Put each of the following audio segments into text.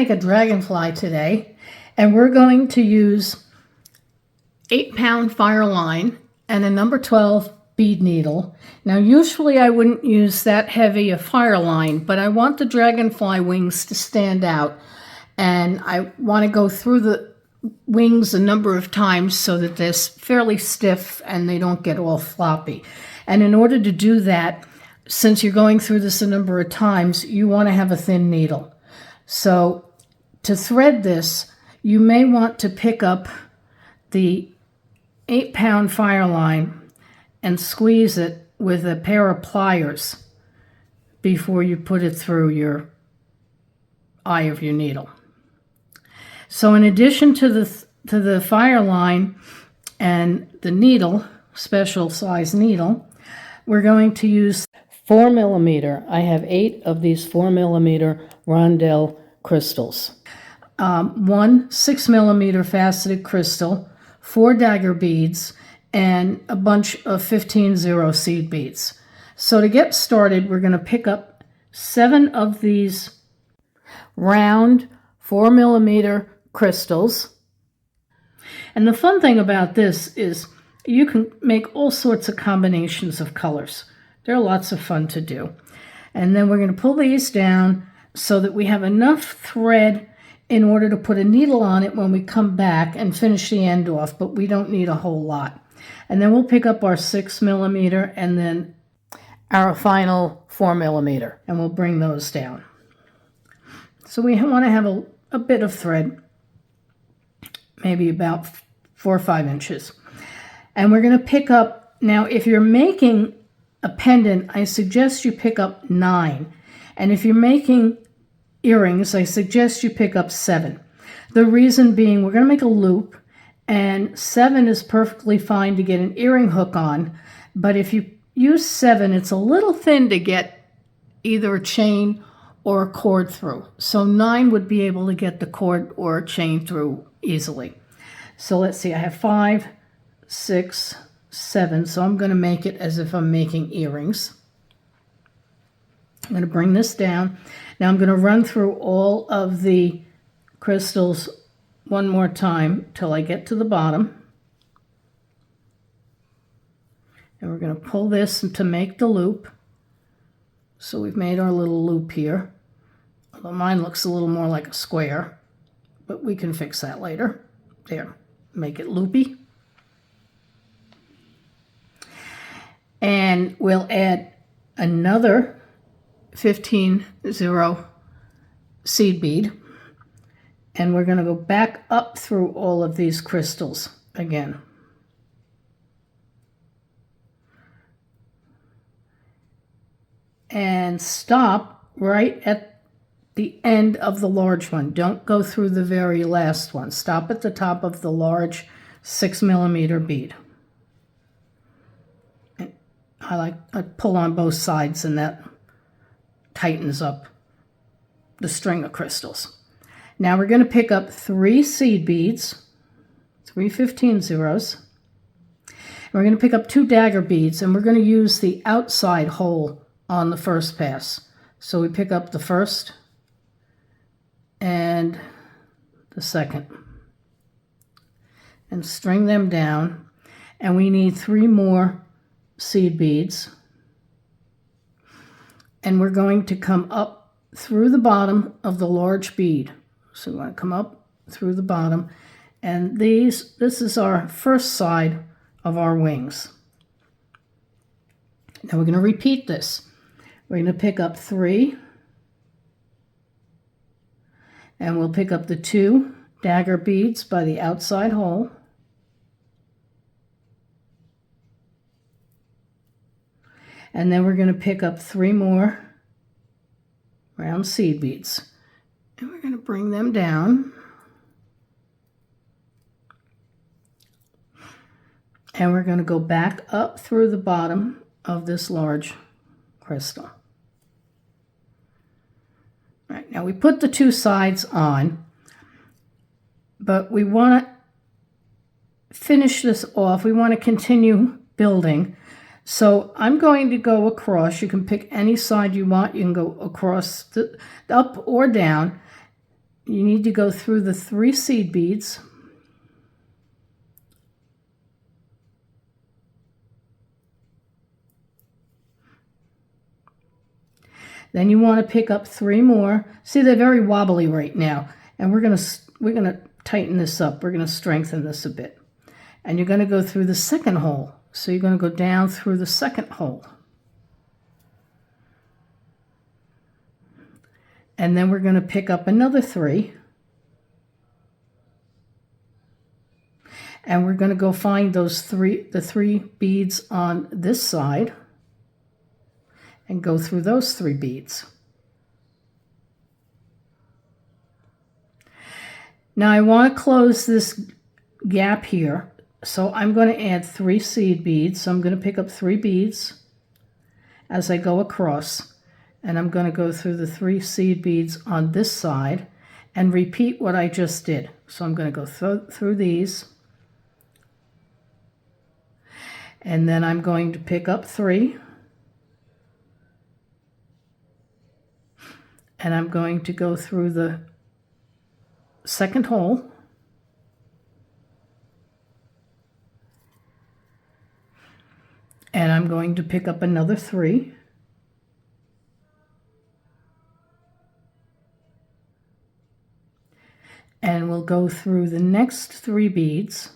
make a dragonfly today, and we're going to use 8-pound Fireline and a number 12 bead needle. Now usually I wouldn't use that heavy a Fireline, but I want the dragonfly wings to stand out, and I want to go through the wings a number of times so that they're fairly stiff and they don't get all floppy. And in order to do that, since you're going through this a number of times, you want to have a thin needle. So to thread this, you may want to pick up the 8-pound Fireline and squeeze it with a pair of pliers before you put it through your eye of your needle. So in addition to the Fireline and the needle, special size needle, we're going to use 4mm. I have 8 of these 4mm Rondelle crystals. 1 6mm faceted crystal, 4 dagger beads, and a bunch of 15-0 seed beads. So to get started, we're going to pick up 7 of these round 4mm crystals. And the fun thing about this is you can make all sorts of combinations of colors. They're lots of fun to do. And then we're going to pull these down so that we have enough thread in order to put a needle on it when we come back and finish the end off, but we don't need a whole lot. And then we'll pick up our 6mm and then our final 4mm, and we'll bring those down. So we want to have a bit of thread, maybe about 4 or 5 inches. And we're going to pick up, now if you're making a pendant, I suggest you pick up 9. And if you're making earrings, I suggest you pick up 7. The reason being, we're going to make a loop, and 7 is perfectly fine to get an earring hook on. But if you use 7, it's a little thin to get either a chain or a cord through. So 9 would be able to get the cord or a chain through easily. So let's see, I have 5, 6, 7. So I'm going to make it as if I'm making earrings. I'm going to bring this down. Now I'm going to run through all of the crystals one more time till I get to the bottom. And we're going to pull this to make the loop. So we've made our little loop here. Although mine looks a little more like a square, but we can fix that later. There, make it loopy. And we'll add another 15-0 seed bead, and we're going to go back up through all of these crystals again. And stop right at the end of the large one. Don't go through the very last one. Stop at the top of the large 6mm bead. And I pull on both sides, and that tightens up the string of crystals. Now we're going to pick up 3 seed beads, 3 15-0s. We're going to pick up 2 dagger beads, and we're going to use the outside hole on the first pass. So we pick up the first and the second and string them down, and we need 3 more seed beads. And we're going to come up through the bottom of the large bead. So we want to come up through the bottom. And this is our first side of our wings. Now we're going to repeat this. We're going to pick up 3. And we'll pick up the 2 dagger beads by the outside hole. And then we're going to pick up 3 more round seed beads. And we're going to bring them down. And we're going to go back up through the bottom of this large crystal. All right, now we put the 2 sides on, but we want to finish this off. We want to continue building. So I'm going to go across. You can pick any side you want. You can go across up or down. you need to go through the 3 seed beads. Then you want to pick up 3 more. See, they're very wobbly right now, and we're gonna tighten this up. We're gonna strengthen this a bit. And you're gonna go through the second hole. So you're gonna go down through the second hole. And then we're gonna pick up another 3. And we're gonna go find the 3 beads on this side and go through those 3 beads. Now I want to close this gap here, so I'm going to add 3 seed beads. So I'm going to pick up 3 beads as I go across, and I'm going to go through the 3 seed beads on this side and repeat what I just did. So I'm going to go through these, and then I'm going to pick up 3, and I'm going to go through the second hole, and I'm going to pick up another 3, and we'll go through the next 3 beads,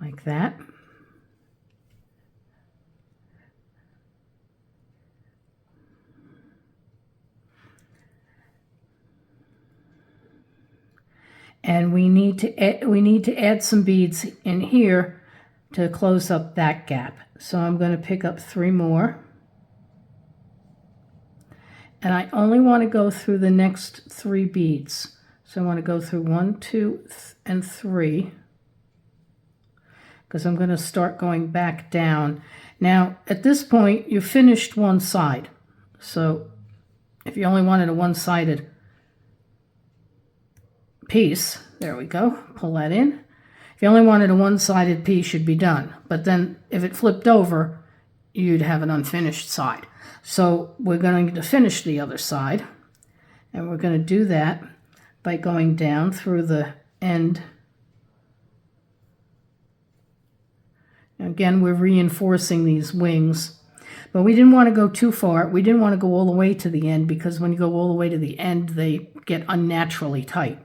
like that. And we need to add some beads in here to close up that gap. So I'm going to pick up 3 more. And I only want to go through the next 3 beads. So I want to go through 1, 2, and 3. Because I'm going to start going back down. Now, at this point, you finished one side. So if you only wanted a one-sided piece, there we go, pull that in. If you only wanted a one-sided piece, you'd be done. But then if it flipped over, you'd have an unfinished side. So we're going to finish the other side. And we're going to do that by going down through the end. Again, we're reinforcing these wings, but we didn't want to go too far. We didn't want to go all the way to the end, because when you go all the way to the end, they get unnaturally tight.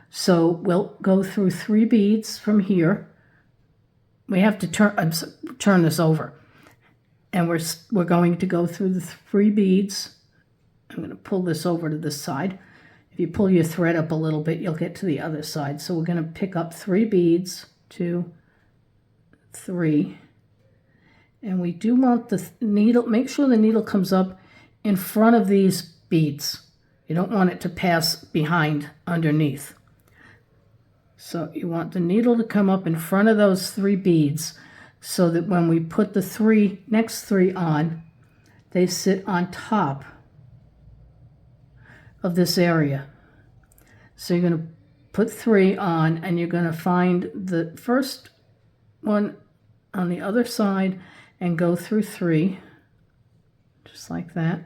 So we'll go through 3 beads from here. We have to turn this over, and we're going to go through the 3 beads. I'm going to pull this over to this side. If you pull your thread up a little bit, you'll get to the other side. So we're going to pick up 3 beads, 2, 3, and we do want the needle, make sure the needle comes up in front of these beads. You don't want it to pass behind underneath. So you want the needle to come up in front of those 3 beads, so that when we put the next 3 on, they sit on top of this area. So you're going to put 3 on, and you're going to find the first one on the other side and go through 3, just like that.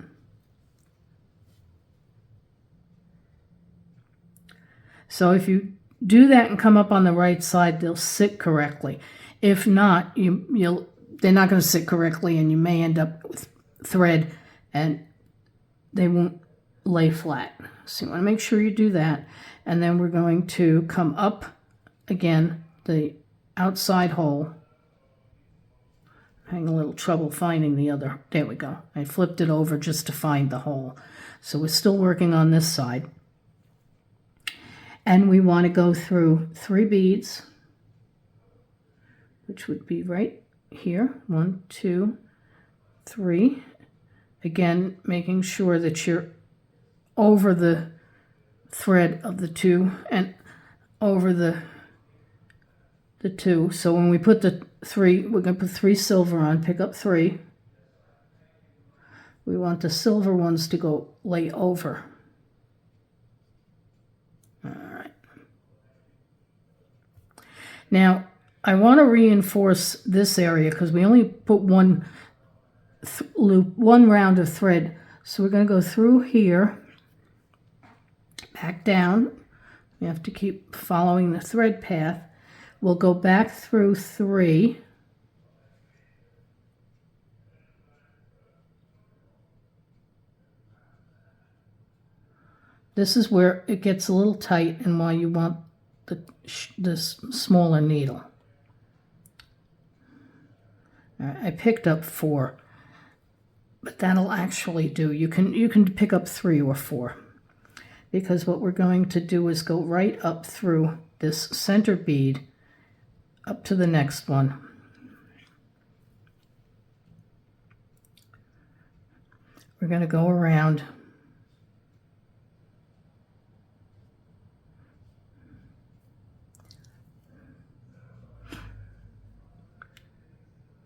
So if you do that and come up on the right side, they'll sit correctly. If not, they're not going to sit correctly, and you may end up with thread and they won't lay flat. So you want to make sure you do that. And then we're going to come up again the outside hole. I'm having a little trouble finding the other. There we go. I flipped it over just to find the hole. So we're still working on this side. And we want to go through 3 beads, which would be right here. 1, 2, 3. Again, making sure that you're over the thread of the 2 and over the 2. So when we put the 3, we're going to put 3 silver on, pick up 3. We want the silver ones to go lay over. All right. Now, I want to reinforce this area because we only put one loop, one round of thread. So we're going to go through here, back down. We have to keep following the thread path. We'll go back through 3. This is where it gets a little tight and why you want this smaller needle. All right, I picked up 4, but that'll actually do. You can pick up 3 or 4, because what we're going to do is go right up through this center bead up to the next one. We're going to go around.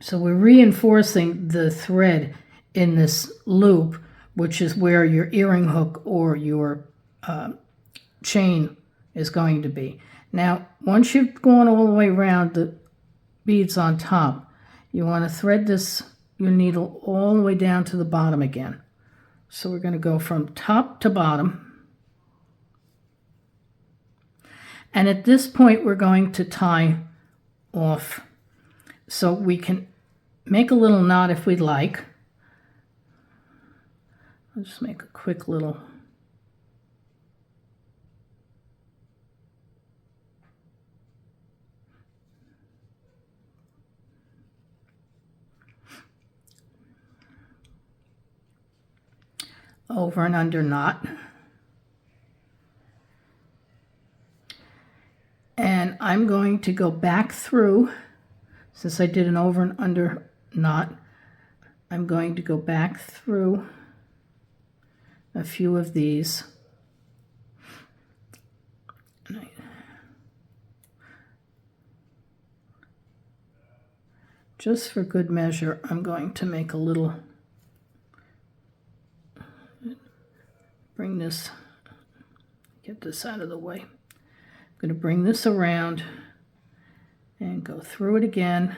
So we're reinforcing the thread in this loop, which is where your earring hook or your chain is going to be. Now, once you've gone all the way around the beads on top, you want to thread your needle all the way down to the bottom again. So we're going to go from top to bottom. And at this point, we're going to tie off. So we can make a little knot if we'd like. I'll just make a quick little. Over and under knot. And I'm going to go back through, since I did an over and under knot, I'm going to go back through a few of these. Just for good measure, I'm going to make a little, get this out of the way. I'm going to bring this around and go through it again.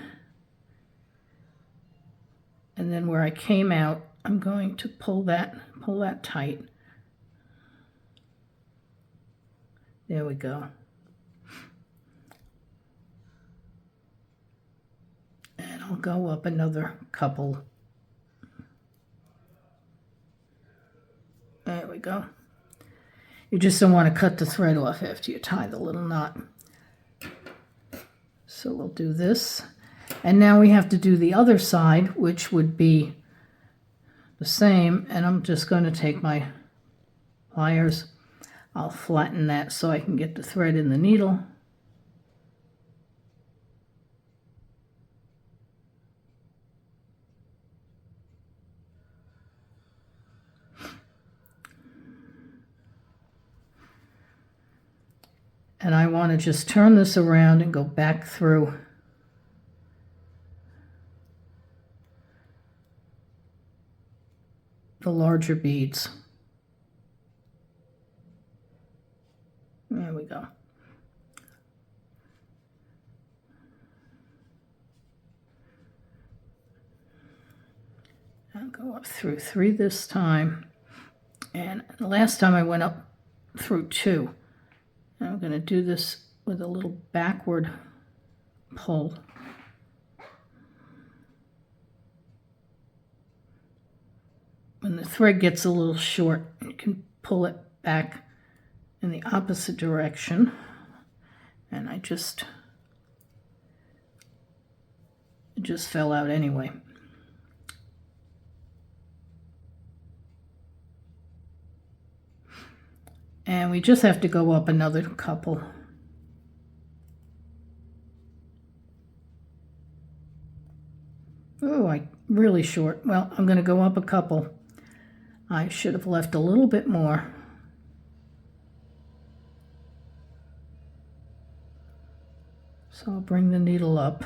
And then where I came out, I'm going to pull that tight. There we go. And I'll go up another couple. There we go. You just don't want to cut the thread off after you tie the little knot. So we'll do this. And now we have to do the other side, which would be the same. And I'm just going to take my pliers. I'll flatten that so I can get the thread in the needle. And I want to just turn this around and go back through the larger beads. There we go. I'll go up through 3 this time. And the last time I went up through 2. I'm going to do this with a little backward pull. When the thread gets a little short, you can pull it back in the opposite direction. And it just fell out anyway. And we just have to go up another couple. Oh, really short. Well, I'm going to go up a couple. I should have left a little bit more. So I'll bring the needle up.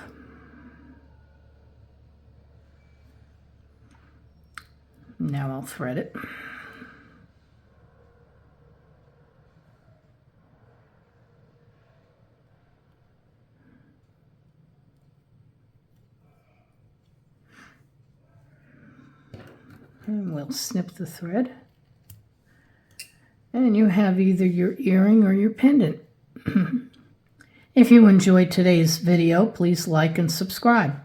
Now I'll thread it. And we'll snip the thread. And you have either your earring or your pendant. If you enjoyed today's video, please like and subscribe.